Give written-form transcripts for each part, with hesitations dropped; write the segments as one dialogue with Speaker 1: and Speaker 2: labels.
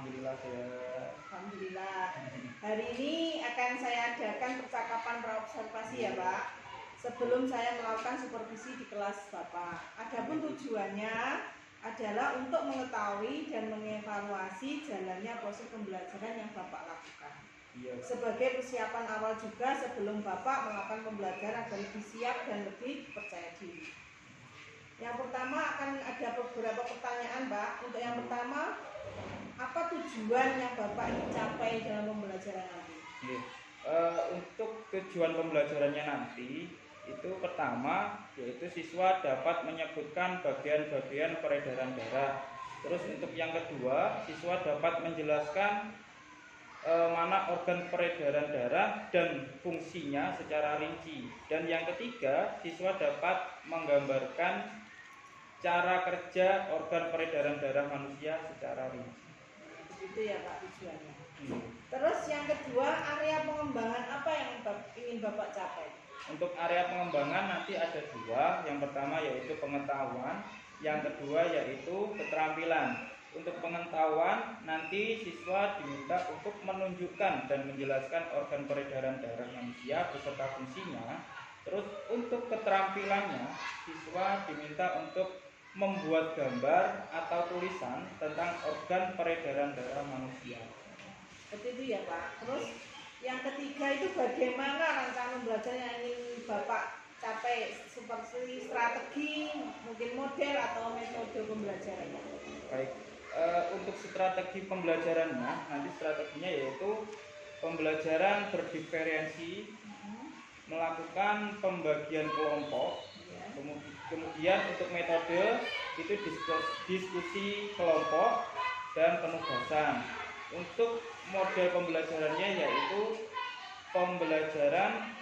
Speaker 1: Alhamdulillah sehat.
Speaker 2: Alhamdulillah. Hari ini akan saya adakan percakapan praobservasi ya Pak. Sebelum saya melakukan supervisi di kelas Bapak. Adapun tujuannya adalah untuk mengetahui dan mengevaluasi jalannya proses pembelajaran yang Bapak lakukan.
Speaker 1: Iya.
Speaker 2: Sebagai persiapan awal juga sebelum Bapak melakukan pembelajaran agar lebih siap dan lebih percaya diri. Yang pertama akan ada beberapa pertanyaan, Pak. Untuk yang pertama, apa tujuan yang Bapak ingin capai dalam pembelajaran nanti?
Speaker 1: Untuk tujuan pembelajarannya nanti itu pertama yaitu siswa dapat menyebutkan bagian-bagian peredaran darah. Terus untuk yang kedua, siswa dapat menjelaskan mana organ peredaran darah dan fungsinya secara rinci. Dan yang ketiga, siswa dapat menggambarkan cara kerja organ peredaran darah manusia secara rinci.
Speaker 2: Begitu ya Pak tujuannya. Terus yang kedua, area pengembangan apa yang ingin Bapak capai?
Speaker 1: Untuk area pengembangan nanti ada dua. Yang pertama yaitu pengetahuan, yang kedua yaitu keterampilan. Untuk pengetahuan nanti siswa diminta untuk menunjukkan dan menjelaskan organ peredaran darah manusia beserta fungsinya. Terus untuk keterampilannya siswa diminta untuk membuat gambar atau tulisan tentang organ peredaran darah manusia.
Speaker 2: Seperti itu ya Pak. Terus yang ketiga itu bagaimana rancangan belajar yang ingin Bapak capai, seperti strategi, mungkin model atau metode pembelajarannya?
Speaker 1: Baik, untuk strategi pembelajarannya nanti strateginya yaitu pembelajaran berdiferensi, melakukan pembagian kelompok. Kemudian untuk metode itu diskusi kelompok dan penugasan. Untuk model pembelajarannya yaitu pembelajaran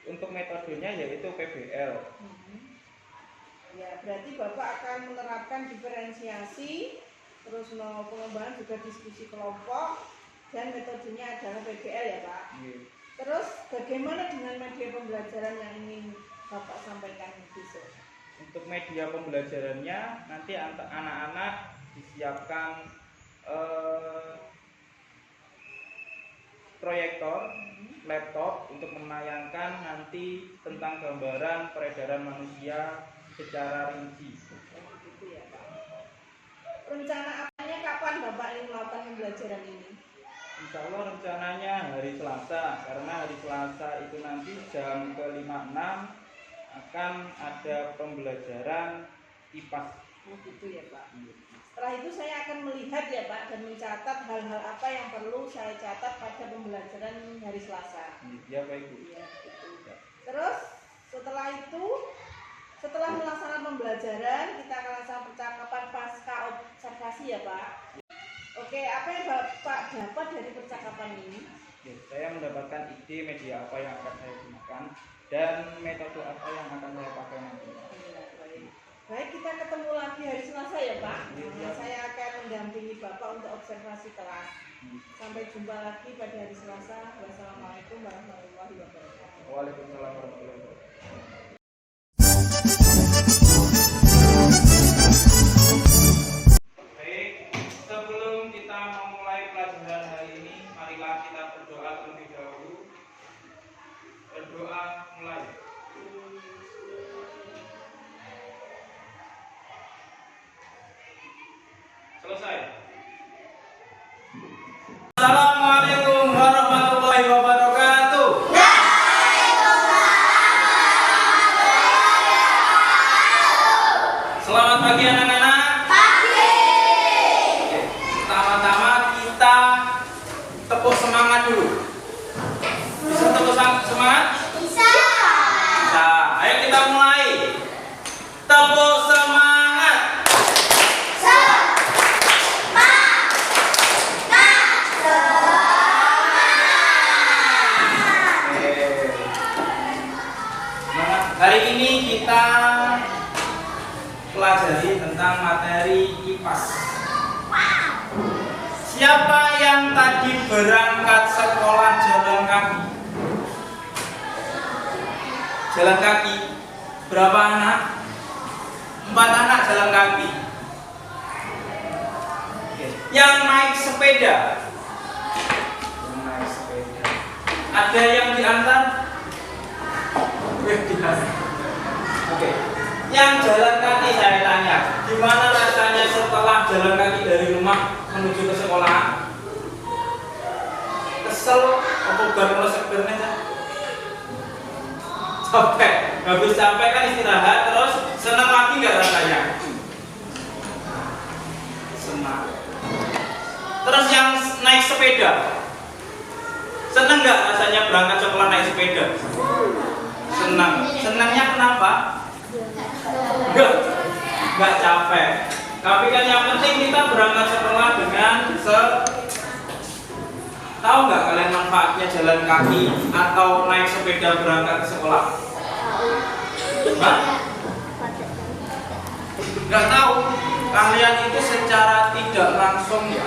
Speaker 1: untuk metodenya yaitu PBL.
Speaker 2: Ya, berarti Bapak akan menerapkan diferensiasi, terus pengembangan juga diskusi kelompok, dan metodenya adalah PBL ya Pak. Terus bagaimana dengan media pembelajaran yang ingin Bapak sampaikan besok?
Speaker 1: Untuk media pembelajarannya nanti anak-anak disiapkan proyektor, laptop untuk menayangkan nanti tentang gambaran peredaran manusia secara rinci.
Speaker 2: Begitu ya Pak. Rencana apanya kapan Bapak ingin melakukan pembelajaran ini?
Speaker 1: Insya Allah rencananya hari Selasa, karena hari Selasa itu nanti jam ke-5-6 akan ada pembelajaran IPAS.
Speaker 2: Gitu ya Pak. Setelah itu saya akan melihat ya Pak dan mencatat hal-hal apa yang perlu saya catat pada pembelajaran hari Selasa.
Speaker 1: Ya baik Bu.
Speaker 2: Ya, gitu. Terus setelah itu, setelah melaksanakan pembelajaran, kita akan laksanakan percakapan pasca observasi ya Pak. Oke, apa yang Bapak dapat dari percakapan ini?
Speaker 1: Saya mendapatkan ide media apa yang akan saya gunakan dan metode apa yang akan saya pakai nanti.
Speaker 2: Baik, kita ketemu lagi hari Selasa ya Pak. Saya akan mendampingi Bapak untuk observasi kelas. Sampai jumpa lagi pada hari Selasa. Wassalamualaikum warahmatullahi wabarakatuh.
Speaker 1: Waalaikumsalam warahmatullahi wabarakatuh. Selesai. Assalamualaikum warahmatullahi wabarakatuh. Selamat pagi anak-anak. Pagi. Pertama-tama kita tepuk semangat dulu. Bisa tepuk semangat? Bisa. Bisa. Ayo kita mulai. Tepuk semangat. Hari ini kita pelajari tentang materi IPAS. Siapa yang tadi berangkat sekolah jalan kaki? Jalan kaki. Berapa anak? 4 4 anak jalan kaki. Yang naik sepeda. Ada yang diantar? Oke. Yang jalan kaki saya tanya, gimana rasanya setelah jalan kaki dari rumah menuju ke sekolah? Kesel apa baru sebenarnya? Capek. Habis capek kan istirahat, terus senang lagi nggak rasanya? Senang. Terus yang naik sepeda, senang nggak rasanya berangkat sekolah naik sepeda? Senang. Senangnya kenapa? Nggak capek. Tapi kan yang penting kita berangkat sekolah dengan tahu nggak kalian manfaatnya jalan kaki atau naik sepeda berangkat ke sekolah? Hah? Nggak tahu. Kalian itu secara tidak langsung ya,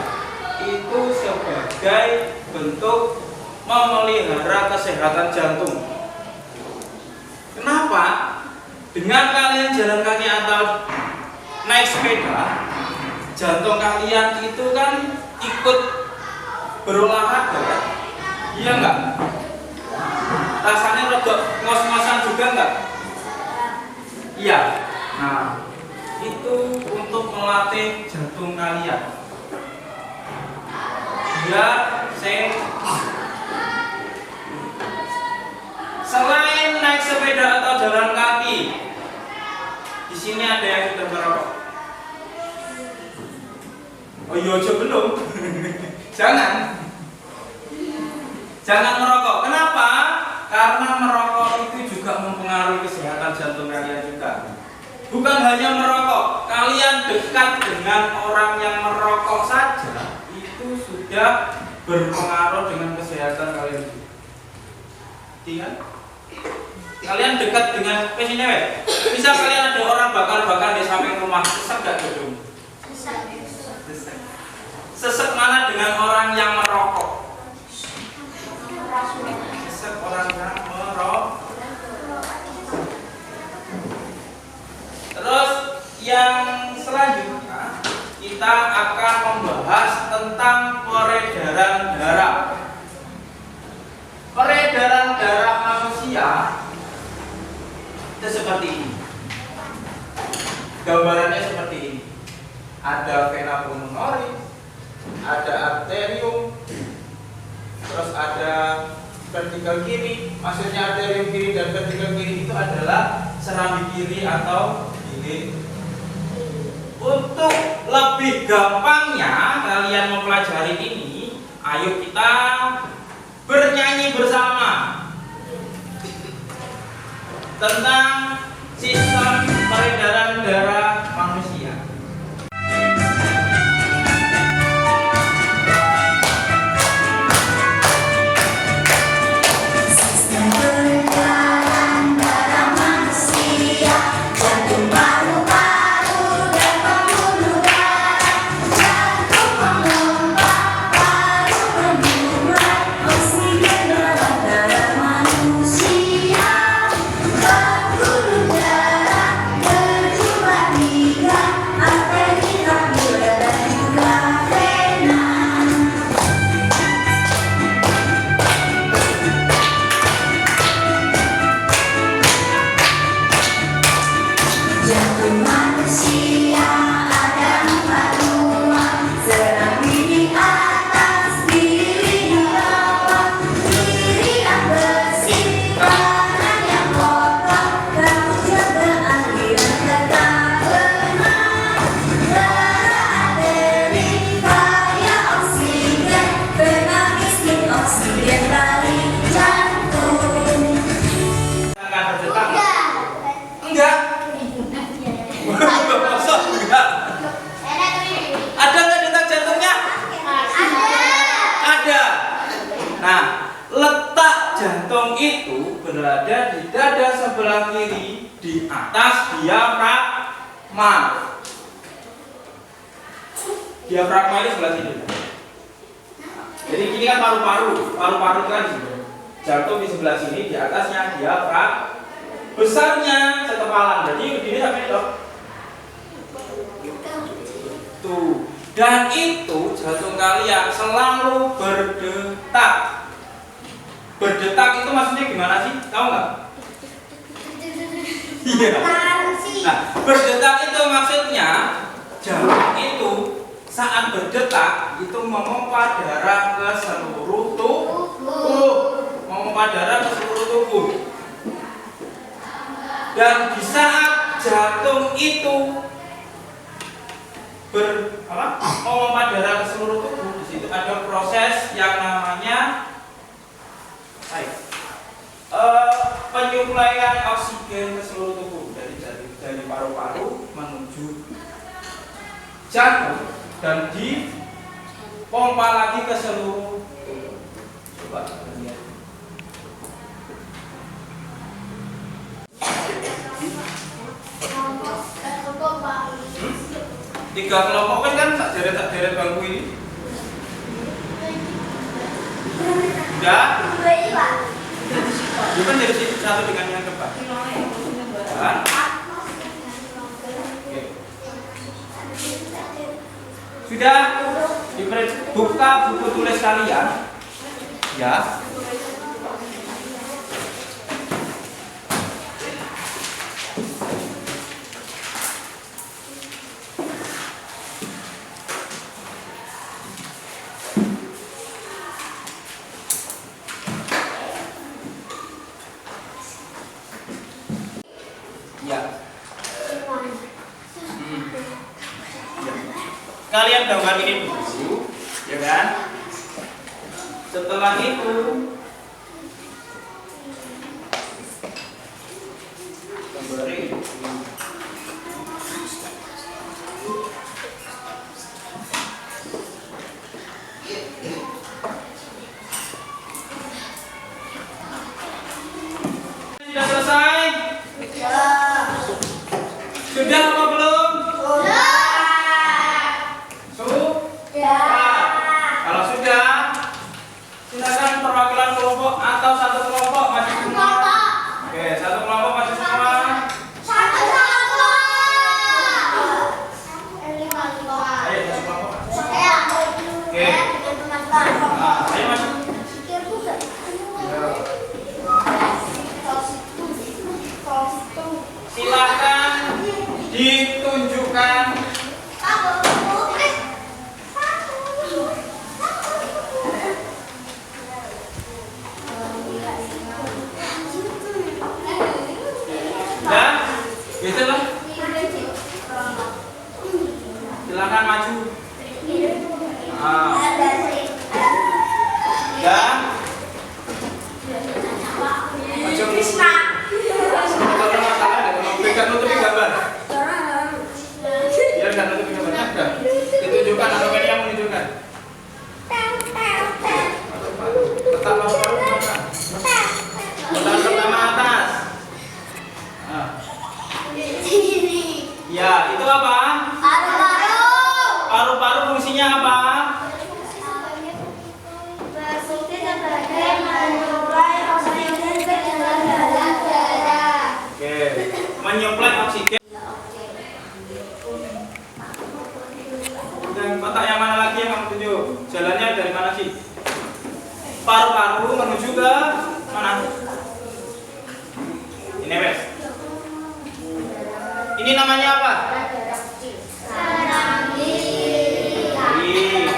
Speaker 1: itu sebagai bentuk memelihara kesehatan jantung. Kenapa? Dengan kalian jalan kaki atau naik sepeda, jantung kalian itu kan ikut berolahraga kan? Iya enggak? Rasanya rada ngos-ngosan juga enggak? Iya. Nah, itu untuk melatih jantung kalian. Biar selain naik sepeda atau jalan kaki, di sini ada yang sudah merokok. Oh iya, belum. Jangan merokok. Kenapa? Karena merokok itu juga mempengaruhi kesehatan jantung kalian juga. Bukan hanya merokok, kalian dekat dengan orang yang merokok saja itu sudah berpengaruh dengan kesehatan kalian. Tidak? Kalian dekat dengan misal kalian ada orang bakar-bakar di samping rumah, sesek gak gedung? Sesek mana dengan orang yang merokok? Sesek orang yang merokok. Terus yang selanjutnya kita akan membahas tentang peredaran darah. Peredaran darah manusia itu seperti ini. Gambarannya seperti ini. Ada vena pulmonaris, ada arterium, terus ada vertikal kiri. Maksudnya arterium kiri dan vertikal kiri itu adalah serambi kiri atau kiri. Untuk lebih gampangnya kalian mempelajari ini, ayo kita bernyanyi bersama tentang sistem peredaran darah manusia. Itu berada di dada sebelah kiri di atas diafragma. Diafragma itu sebelah sini. Jadi ini kan paru-paru itu kan di sini. Jantung di sebelah sini, di atasnya diafragma. Besarnya sekepalan. Jadi begini sampai dok. Tuh. Dan itu jantung kalian selalu berdetak. Berdetak itu maksudnya gimana sih? Tahu nggak? Iya. Nah, berdetak itu maksudnya jantung itu saat berdetak itu memompa darah ke seluruh tubuh. Memompa darah ke seluruh tubuh. Dan di saat jantung itu memompa darah ke seluruh tubuh, di situ ada proses yang namanya penyuplaian oksigen ke seluruh tubuh dari paru-paru menuju jantung dan dipompa lagi ke seluruh tubuh. Coba lihat. Tiga kelompok kan tak deret bangku ini. Sudah? Bukan dari sini satu dengan yang depan. Dan, sudah buka buku tulis kalian, ya. Kalian gambar ini dulu, ya kan? Setelah itu gambar ini. Sudah selesai? Sudah apa belum? Kalau sudah, silakan perwakilan kelompok atau satu kelompok maju semua. Oke, satu kelompok maju semua. Ayo, satu kelompok. Oke. Ayo masuk. Silakan ditunjukkan. Dan gitu loh. Silakan maju. Dan maju. Kalau masalah ada pegang nutupi gambar. Biar nggak nutupi gambarnya udah. Ditunjukkan atau yang menunjukkan. Tetap paru-paru kemana? Tetap pertama atas. Ya, itu apa? Paru-paru. Paru-paru fungsinya apa? Oke, menyuplai oksigen. Dan kotak yang mana lagi yang kamu tunjuk? Jalannya dari mana sih? Paru-paru menuju ke mana? Ini wes. Ini namanya apa? Serambi.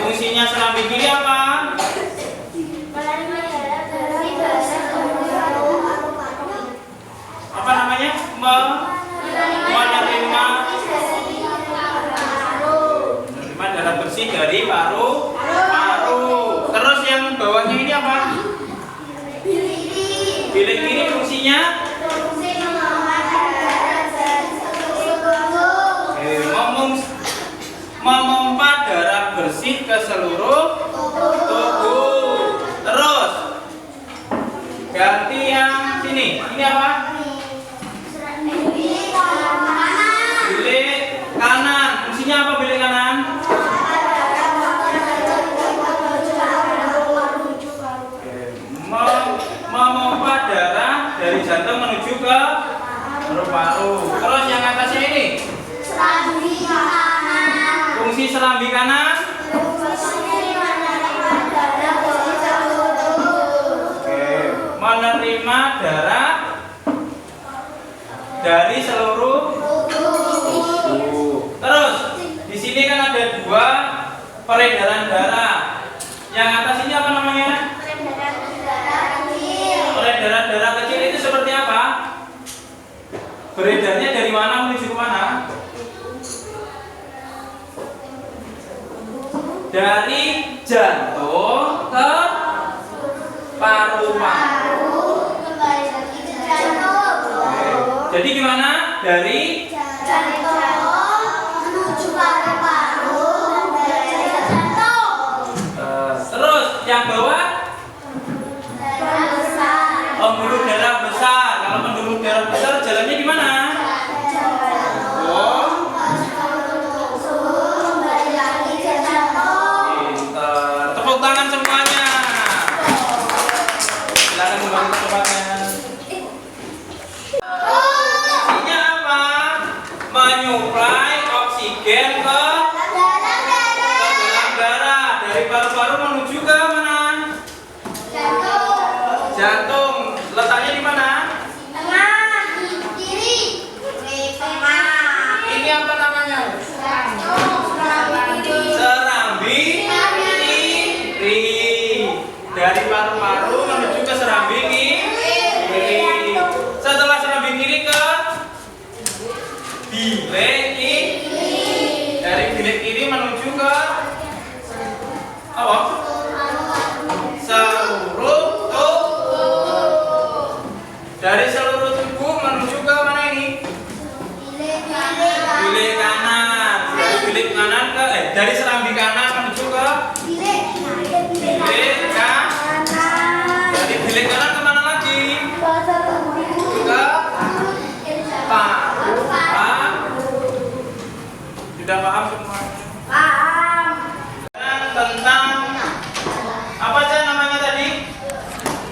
Speaker 1: Fungsinya serambi kiri apa? Apa namanya? Menerima darah bersih dari paru-paru. Terus yang bawahnya ini apa? Bilik kiri fungsinya? Memompa darah bersih ke seluruh tubuh. Terus ganti yang sini. Ini apa? Bilik kanan. Fungsinya apa bilik kanan? Memompa darah dari jantung menuju ke paru-paru. Terus yang atasnya ini? Fungsi serambi kanan. Oke, menerima darah dari seluruh tubuh. Terus di sini kan ada dua peredaran darah. Yang atas ini apa namanya? Peredaran darah kecil itu seperti apa? Beredarnya dari mana menuju ke mana? Dari jantung ke paru-paru. Jadi gimana? Dari
Speaker 3: menuju paru-paru dari jantung.
Speaker 1: Terus yang bawah
Speaker 3: Darah besar.
Speaker 1: pembuluh darah besar. Kalau pembuluh darah besar jalannya di mana? Oh,
Speaker 3: Kembali lagi ke jantung.
Speaker 1: pinter. Tepuk tangan semuanya. Silakan kembali ke tempatnya. Fungsinya apa? Menyuplai oksigen ke dalam darah dari paru-paru menuju ke mana? Jantung. Letaknya di mana? Ini apa namanya? Serambi kiri. Dari paru-paru menuju ke serambi kiri. Setelah serambi kiri ke bilik kiri. Dari bilik kiri menuju ke apa? Seluruh tubuh. Dari seluruh tubuh menuju ke mana ini? Bilik kanan. Dari bilik kanan ke dari serambi kanan menuju ke bilik kanan. Dari bilik kanan kemana lagi? Ke paru. Sudah paham semuanya? Tentang apa aja namanya tadi?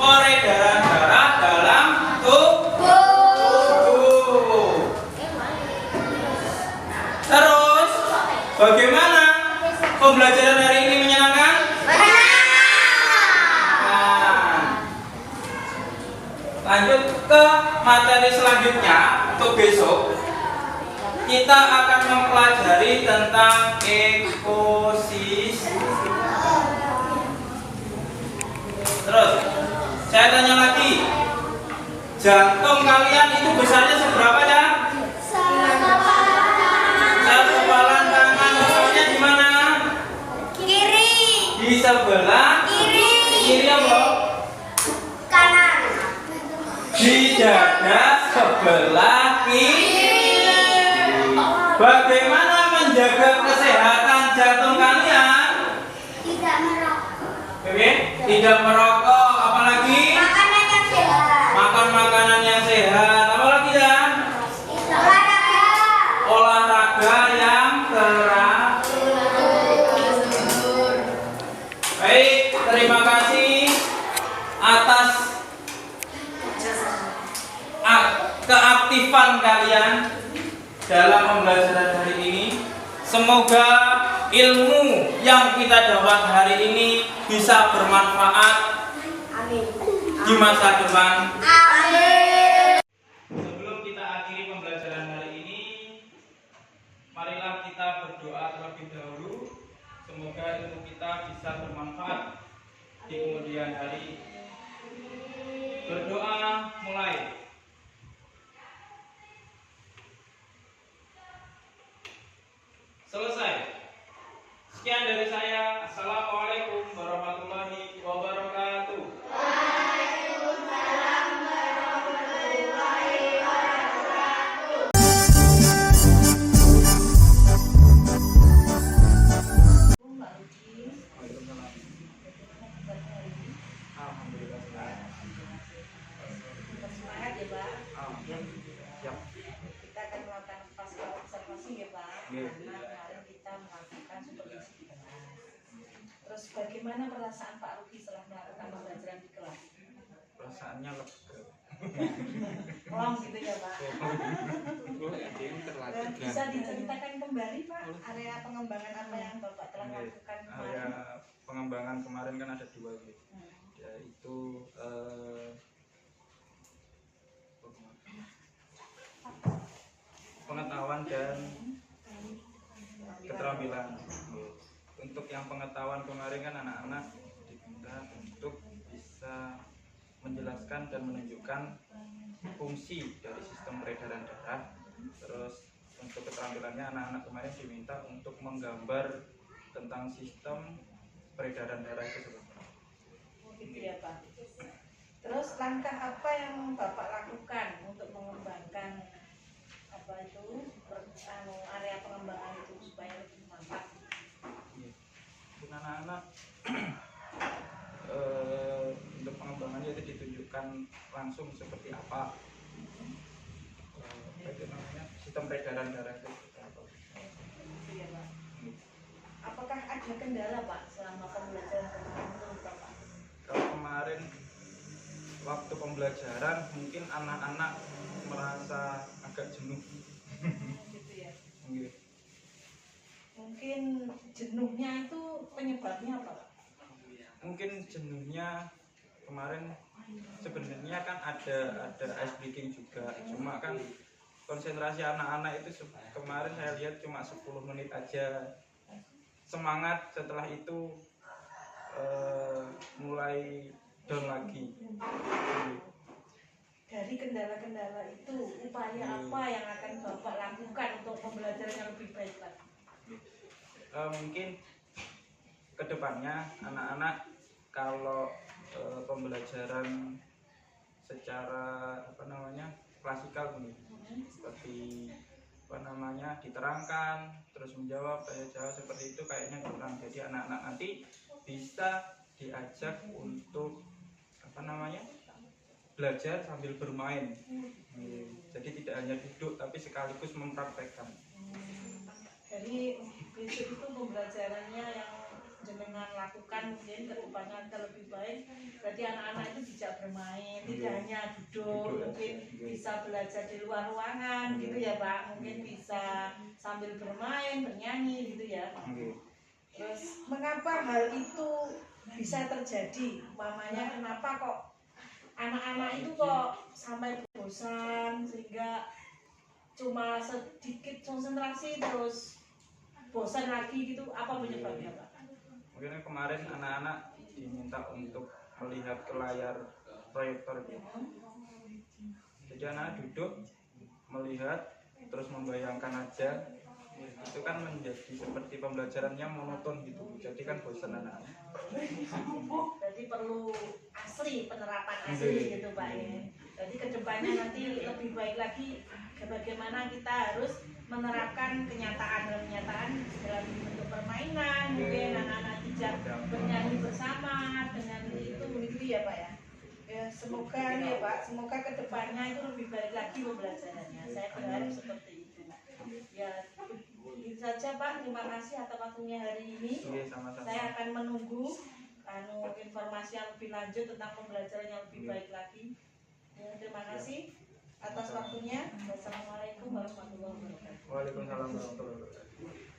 Speaker 1: Peredaran darah dalam tubuh. Terus bagaimana pembelajaran hari ini menyenangkan? Nah, lanjut ke materi selanjutnya untuk besok. Kita akan mempelajari tentang ekosistem. Terus saya tanya lagi, jantung kalian itu besarnya seberapa ya? Sekepalan tangan. Besarnya di mana? Di sebelah kiri apa? Di dada sebelah kiri. Bagaimana menjaga kesehatan jantung kalian? Oke, tidak merokok, apalagi makan makanan yang sehat, apalagi ya? Olahraga yang teratur. Baik, terima kasih atas keaktifan kalian dalam pembelajaran hari ini. Semoga ilmu yang kita dapat hari ini bisa bermanfaat di masa depan. Sebelum kita akhiri pembelajaran hari ini, marilah kita berdoa terlebih dahulu. Semoga ilmu kita bisa bermanfaat di kemudian hari. Berdoa mulai. Selesai. Sekian dari saya. Assalamualaikum warahmatullahi wabarakatuh. Alhamdulillah.
Speaker 2: Semangat ya, Pak.
Speaker 1: Siap.
Speaker 2: Kita akan melakukan pasca observasi ya, Pak.
Speaker 1: Iya.
Speaker 2: Karena kemarin kita melakukan supervisi di kelas. Terus bagaimana perasaan Pak Ruki setelah melakukan pembelajaran di kelas?
Speaker 1: Perasaannya lega.
Speaker 2: Long gitu ya Pak.
Speaker 4: terlatih
Speaker 2: Bisa diceritakan kembali Pak area pengembangan apa yang Bapak telah lakukan
Speaker 1: Area
Speaker 2: kemarin?
Speaker 1: pengembangan kemarin kan ada dua gitu, yaitu pengetahuan dan keterampilan. Untuk yang pengetahuan kemarin kan anak-anak diminta untuk bisa menjelaskan dan menunjukkan fungsi dari sistem peredaran darah. Terus untuk keterampilannya anak-anak kemarin diminta untuk menggambar tentang sistem peredaran darah itu seperti apa.
Speaker 2: Gitu ya Pak. Terus langkah apa yang Bapak lakukan untuk mengembangkan apa itu area pengembangan itu supaya lebih mantap?
Speaker 1: Untuk anak-anak untuk pengembangannya itu ditunjukkan langsung seperti apa, itu namanya sistem peredaran darah itu seperti apa.
Speaker 2: Gitu ya Pak. Apakah ada kendala Pak selama pembelajaran kemarin menurut Bapak?
Speaker 1: Kalau kemarin waktu pembelajaran mungkin anak-anak merasa agak jenuh.
Speaker 2: Gitu ya.
Speaker 1: Gitu.
Speaker 2: Mungkin jenuhnya itu penyebabnya apa Pak?
Speaker 1: Mungkin jenuhnya kemarin sebenarnya kan ada ice breaking juga, cuma kan konsentrasi anak-anak itu kemarin saya lihat cuma 10 menit aja semangat, setelah itu mulai down lagi.
Speaker 2: Dari kendala-kendala itu upaya apa yang akan Bapak lakukan untuk pembelajaran yang lebih baik lagi?
Speaker 1: Mungkin kedepannya anak-anak kalau pembelajaran secara klasikal nih, seperti diterangkan terus menjawab tanya jawab seperti itu kayaknya kurang. Jadi anak-anak nanti bisa diajak untuk belajar sambil bermain. Jadi tidak hanya duduk tapi sekaligus mempraktekkan.
Speaker 2: Jadi besok itu pembelajarannya yang jenengan lakukan mungkin kedepannya akan lebih baik. Berarti anak-anak itu bisa bermain, tidak hanya duduk, mungkin bisa belajar di luar ruangan gitu ya Pak. Mungkin bisa sambil bermain, bernyanyi gitu ya. Terus mengapa hal itu bisa terjadi? Mamanya kenapa kok anak-anak itu kok sampai bosan sehingga cuma sedikit konsentrasi terus bosan lagi gitu? Apa penyebabnya Pak?
Speaker 1: Mungkin kemarin anak-anak diminta untuk melihat ke layar proyektor gitu. Jadi anak duduk melihat terus membayangkan aja, itu kan menjadi seperti pembelajarannya monoton gitu, jadi kan bosan anak-anak.
Speaker 2: Jadi perlu asli, penerapan asli gitu Pak ya. Jadi kedepannya nanti lebih baik lagi bagaimana kita harus menerapkan kenyataan dalam bentuk permainan, mungkin anak-anak tidak bernyanyi bersama dengan itu ya Pak ya. Ya semoga ya Pak, semoga kedepannya itu lebih baik lagi pembelajarannya. Saya berharap seperti itu. Ya itu saja Pak, terima kasih atas waktunya hari ini.
Speaker 1: Sama-sama.
Speaker 2: Saya akan menunggu informasi yang lebih lanjut tentang pembelajaran yang lebih baik lagi. Ya, terima kasih atas waktunya. Wassalamualaikum warahmatullahi wabarakatuh.
Speaker 1: Waalaikumsalam warahmatullahi wabarakatuh.